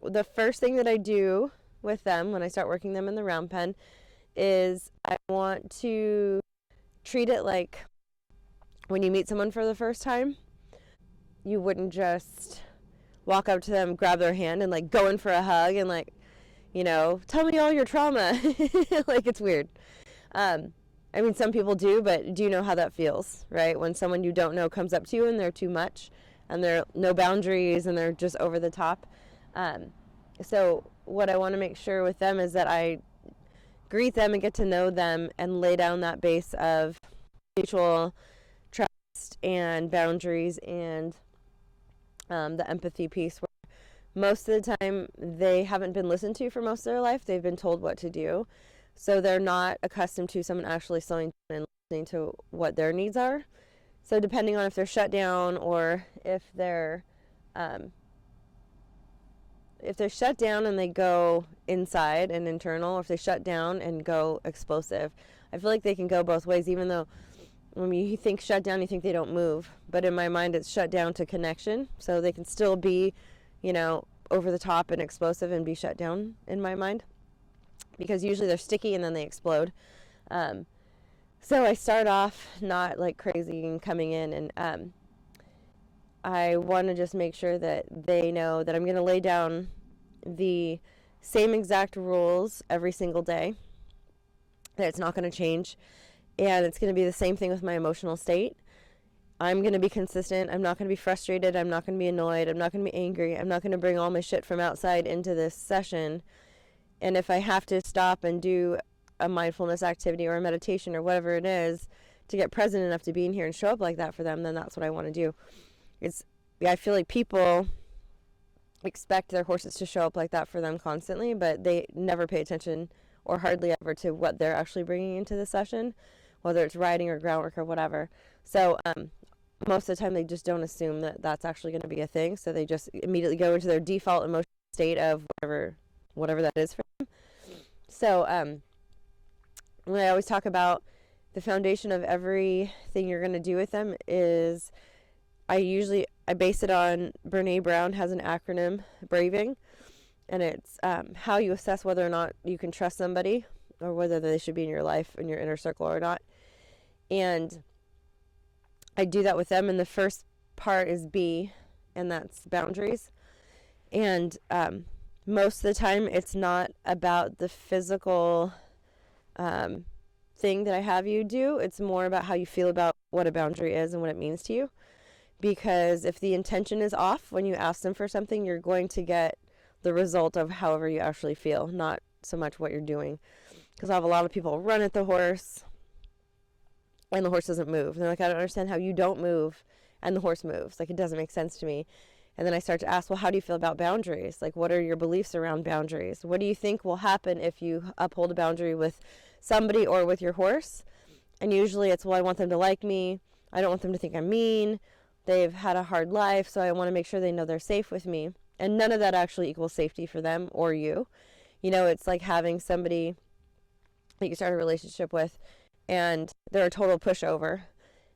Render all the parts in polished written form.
the first thing that I do with them when I start working them in the round pen is I want to treat it like when you meet someone for the first time, you wouldn't just walk up to them, grab their hand, and like go in for a hug and like, tell me all your trauma. Like, it's weird. I mean, some people do, but do you know how that feels, right? When someone you don't know comes up to you and they're too much and there are no boundaries and they're just over the top. So what I want to make sure with them is that I greet them and get to know them and lay down that base of mutual trust and boundaries and the empathy piece, where most of the time they haven't been listened to for most of their life. They've been told what to do. So they're not accustomed to someone actually slowing down and listening to what their needs are. So depending on if they're shut down or if they're shut down and they go inside and internal, or if they shut down and go explosive, I feel like they can go both ways, even though when you think shut down, you think they don't move. But in my mind, it's shut down to connection. So they can still be, over the top and explosive and be shut down in my mind, because usually they're sticky and then they explode. So I start off not like crazy and coming in, and I want to just make sure that they know that I'm going to lay down the same exact rules every single day, that it's not going to change, and it's going to be the same thing with my emotional state. I'm going to be consistent. I'm not going to be frustrated. I'm not going to be annoyed. I'm not going to be angry. I'm not going to bring all my shit from outside into this session. And if I have to stop and do a mindfulness activity or a meditation or whatever it is to get present enough to be in here and show up like that for them, then that's what I want to do. I feel like people expect their horses to show up like that for them constantly, but they never pay attention or hardly ever to what they're actually bringing into the session, whether it's riding or groundwork or whatever. So most of the time they just don't assume that that's actually going to be a thing, so they just immediately go into their default emotional state of whatever that is for them. So when I always talk about the foundation of everything you're going to do with them is I base it on, Brene Brown has an acronym, BRAVING, and it's how you assess whether or not you can trust somebody or whether they should be in your life, in your inner circle or not. And I do that with them, and the first part is B, and that's boundaries. And most of the time it's not about the physical thing that I have you do. It's more about how you feel about what a boundary is and what it means to you. Because if the intention is off when you ask them for something, you're going to get the result of however you actually feel, not so much what you're doing. Because I have a lot of people run at the horse and the horse doesn't move. And they're like, I don't understand how you don't move and the horse moves. Like, it doesn't make sense to me. And then I start to ask, well, how do you feel about boundaries? Like, what are your beliefs around boundaries? What do you think will happen if you uphold a boundary with somebody or with your horse? And usually it's, well, I want them to like me. I don't want them to think I'm mean. They've had a hard life, so I want to make sure they know they're safe with me. And none of that actually equals safety for them or you. It's like having somebody that you start a relationship with and they're a total pushover.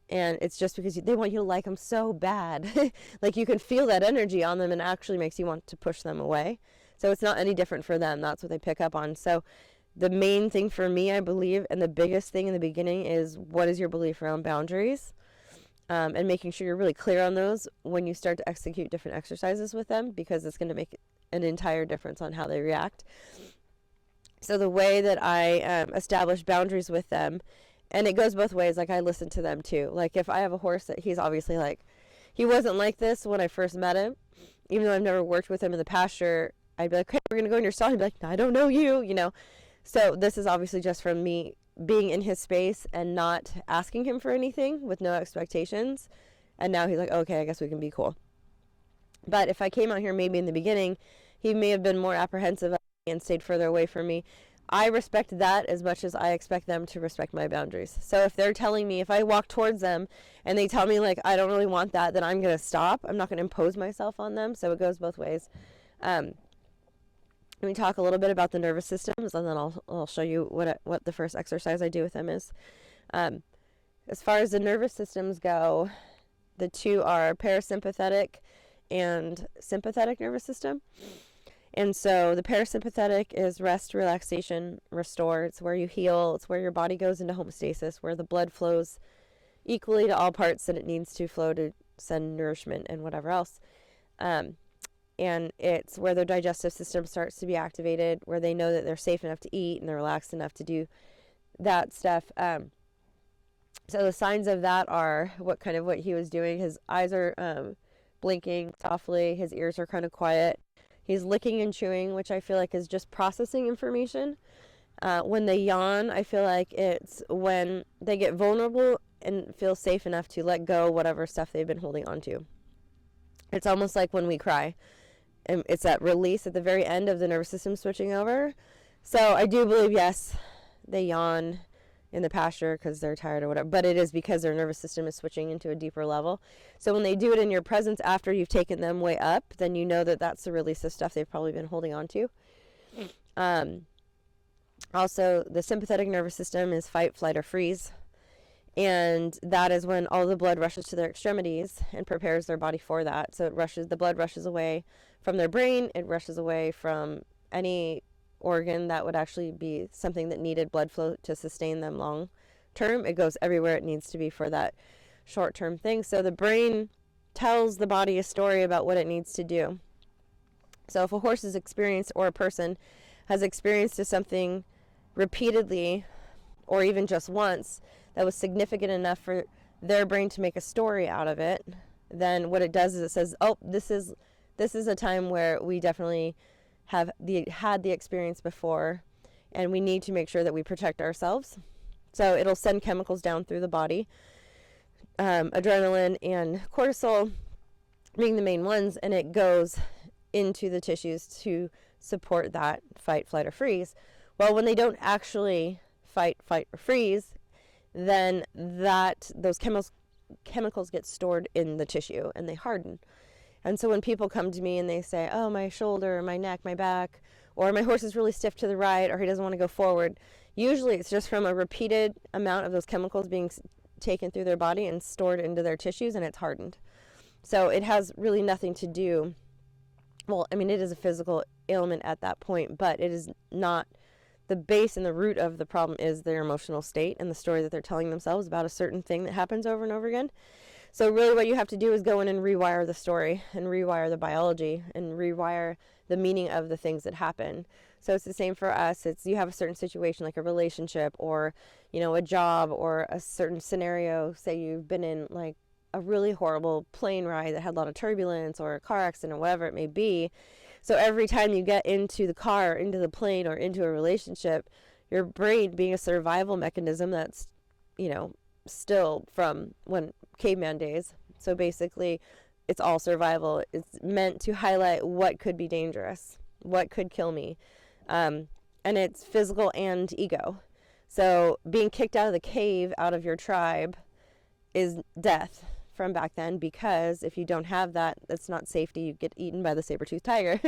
And it's just because they want you to like them so bad. Like, you can feel that energy on them and it actually makes you want to push them away. So it's not any different for them. That's what they pick up on. So the main thing for me, I believe, and the biggest thing in the beginning is, what is your belief around boundaries? And making sure you're really clear on those when you start to execute different exercises with them, because it's going to make an entire difference on how they react. So the way that I establish boundaries with them, and it goes both ways, like, I listen to them too. Like, if I have a horse that he's obviously like, he wasn't like this when I first met him, even though I've never worked with him in the pasture, I'd be like, hey, we're going to go in your stall. He'd be like, I don't know you, So this is obviously just from me being in his space and not asking him for anything with no expectations. And now he's like, okay, I guess we can be cool. But if I came out here maybe in the beginning, he may have been more apprehensive of me and stayed further away from me. I respect that as much as I expect them to respect my boundaries. So if they're telling me, if I walk towards them and they tell me, like, I don't really want that, then I'm going to stop. I'm not going to impose myself on them. So it goes both ways. Let me talk a little bit about the nervous systems, and then I'll show you what the first exercise I do with them is. As far as the nervous systems go, the two are parasympathetic and sympathetic nervous system. And so the parasympathetic is rest, relaxation, restore. It's where you heal. It's where your body goes into homeostasis, where the blood flows equally to all parts that it needs to flow to send nourishment and whatever else. And it's where their digestive system starts to be activated, where they know that they're safe enough to eat and they're relaxed enough to do that stuff. So the signs of that are what he was doing. His eyes are blinking softly. His ears are kind of quiet. He's licking and chewing, which I feel like is just processing information. When they yawn, I feel like it's when they get vulnerable and feel safe enough to let go whatever stuff they've been holding on to. It's almost like when we cry. And it's that release at the very end of the nervous system switching over. So I do believe, yes, they yawn in the pasture because they're tired or whatever, but it is because their nervous system is switching into a deeper level. So when they do it in your presence after you've taken them way up, then you know that that's the release of stuff they've probably been holding on to. Also, the sympathetic nervous system is fight, flight, or freeze. And that is when all the blood rushes to their extremities and prepares their body for that. So the blood rushes away from their brain. It rushes away from any organ that would actually be something that needed blood flow to sustain them long term. It goes everywhere it needs to be for that short term thing. So the brain tells the body a story about what it needs to do. So if a horse is experienced, or a person has experienced something repeatedly or even just once that was significant enough for their brain to make a story out of it, then what it does is it says, oh, this is a time where we definitely had the experience before, and we need to make sure that we protect ourselves. So it'll send chemicals down through the body, adrenaline and cortisol being the main ones, and it goes into the tissues to support that fight, flight, or freeze. Well, when they don't actually fight, flight, or freeze, then those chemicals get stored in the tissue and they harden. And so when people come to me and they say, oh, my shoulder, my neck, my back, or my horse is really stiff to the right, or he doesn't want to go forward, usually it's just from a repeated amount of those chemicals being taken through their body and stored into their tissues, and it's hardened. So it has really nothing to do, well, I mean, it is a physical ailment at that point, but it is not, the base and the root of the problem is their emotional state and the story that they're telling themselves about a certain thing that happens over and over again. So really what you have to do is go in and rewire the story and rewire the biology and rewire the meaning of the things that happen. So it's the same for us. It's you have a certain situation like a relationship or, a job or a certain scenario. Say you've been in like a really horrible plane ride that had a lot of turbulence or a car accident or whatever it may be. So every time you get into the car, into the plane, or into a relationship, your brain, being a survival mechanism that's, still from when caveman days. So basically, it's all survival. It's meant to highlight what could be dangerous, what could kill me. And it's physical and ego. So being kicked out of the cave, out of your tribe, is death from back then, because if you don't have that, that's not safety. You get eaten by the saber-toothed tiger.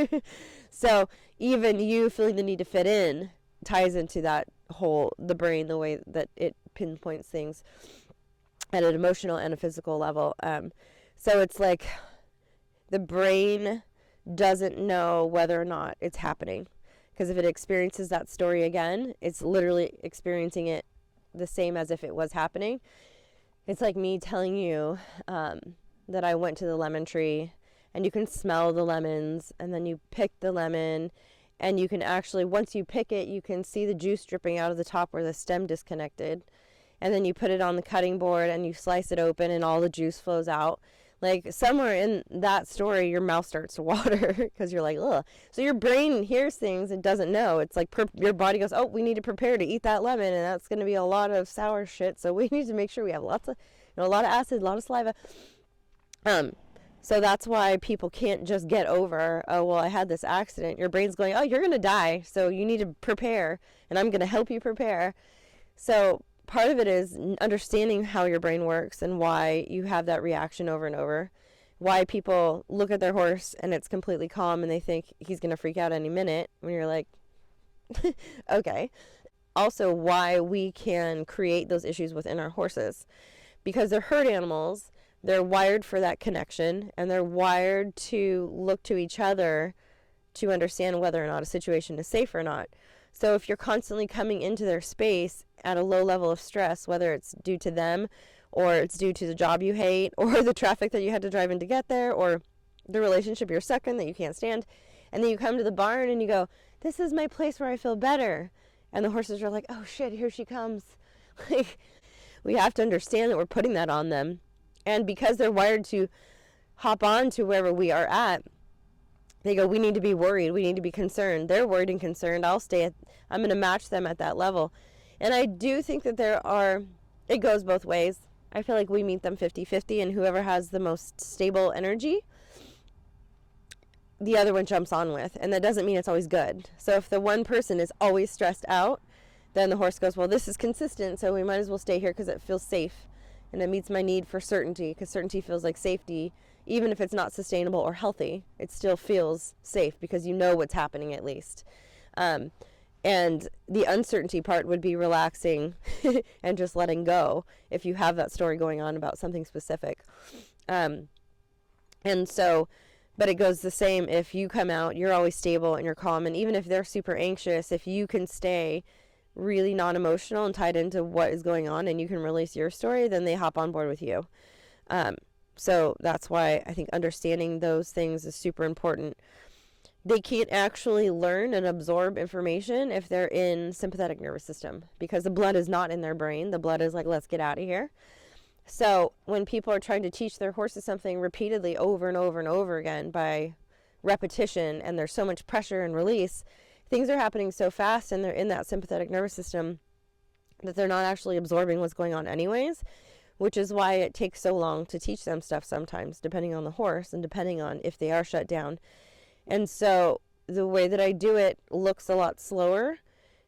So even you feeling the need to fit in ties into that whole, the brain, the way that it pinpoints things at an emotional and a physical level. So it's like the brain doesn't know whether or not it's happening, because if it experiences that story again, it's literally experiencing it the same as if it was happening. It's like me telling you that I went to the lemon tree, and you can smell the lemons, and then you pick the lemon, and you can actually, once you pick it, you can see the juice dripping out of the top where the stem disconnected. And then you put it on the cutting board and you slice it open and all the juice flows out. Like somewhere in that story, your mouth starts to water because you're like, ugh. So your brain hears things it doesn't know. It's like your body goes, oh, we need to prepare to eat that lemon, and that's going to be a lot of sour shit. So we need to make sure we have lots of, a lot of acid, a lot of saliva. So that's why people can't just get over, oh, well, I had this accident. Your brain's going, oh, you're going to die, so you need to prepare, and I'm going to help you prepare. So part of it is understanding how your brain works and why you have that reaction over and over, why people look at their horse and it's completely calm and they think he's going to freak out any minute when you're like, okay. Also, why we can create those issues within our horses, because they're herd animals. They're wired for that connection, and they're wired to look to each other to understand whether or not a situation is safe or not. So if you're constantly coming into their space at a low level of stress, whether it's due to them or it's due to the job you hate or the traffic that you had to drive in to get there or the relationship you're stuck in that you can't stand, and then you come to the barn and you go, this is my place where I feel better. And the horses are like, oh shit, here she comes. Like, we have to understand that we're putting that on them. And because they're wired to hop on to wherever we are at, they go, we need to be worried. We need to be concerned. They're worried and concerned. I'm going to match them at that level. And I do think that it goes both ways. I feel like we meet them 50-50, and whoever has the most stable energy, the other one jumps on with. And that doesn't mean it's always good. So if the one person is always stressed out, then the horse goes, well, this is consistent, so we might as well stay here because it feels safe. And it meets my need for certainty, because certainty feels like safety. Even if it's not sustainable or healthy, it still feels safe because you know what's happening at least. And the uncertainty part would be relaxing and just letting go if you have that story going on about something specific. And so, but it goes the same if you come out, you're always stable and you're calm. And even if they're super anxious, if you can stay really non-emotional and tied into what is going on and you can release your story, then they hop on board with you. So that's why I think understanding those things is super important. They can't actually learn and absorb information if they're in sympathetic nervous system, because the blood is not in their brain. The blood is like, let's get out of here. So when people are trying to teach their horses something repeatedly over and over and over again by repetition, and there's so much pressure and release, things are happening so fast and they're in that sympathetic nervous system that they're not actually absorbing what's going on anyways, which is why it takes so long to teach them stuff sometimes, depending on the horse and depending on if they are shut down. And so the way that I do it looks a lot slower,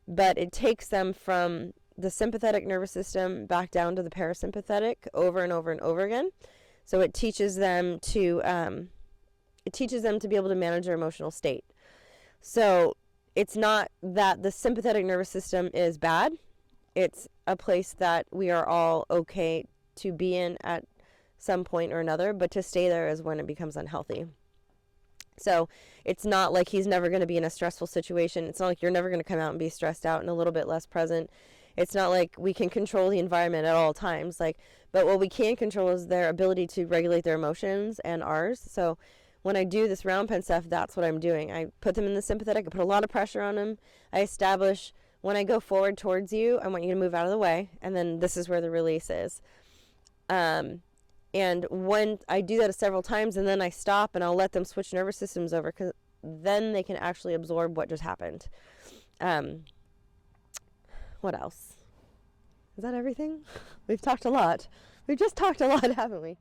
but it takes them from the sympathetic nervous system back down to the parasympathetic over and over and over again. So it teaches them to be able to manage their emotional state. So it's not that the sympathetic nervous system is bad. It's a place that we are all okay to be in at some point or another, but to stay there is when it becomes unhealthy. So it's not like he's never going to be in a stressful situation. It's not like you're never going to come out and be stressed out and a little bit less present. It's not like we can control the environment at all times. But what we can control is their ability to regulate their emotions and ours. So when I do this round pen stuff, that's what I'm doing. I put them in the sympathetic. I put a lot of pressure on them. I establish, when I go forward towards you, I want you to move out of the way. And then this is where the release is. And when I do that several times, and then I stop and I'll let them switch nervous systems over, because then they can actually absorb what just happened. What else? Is that everything? We've talked a lot. We've just talked a lot, haven't we?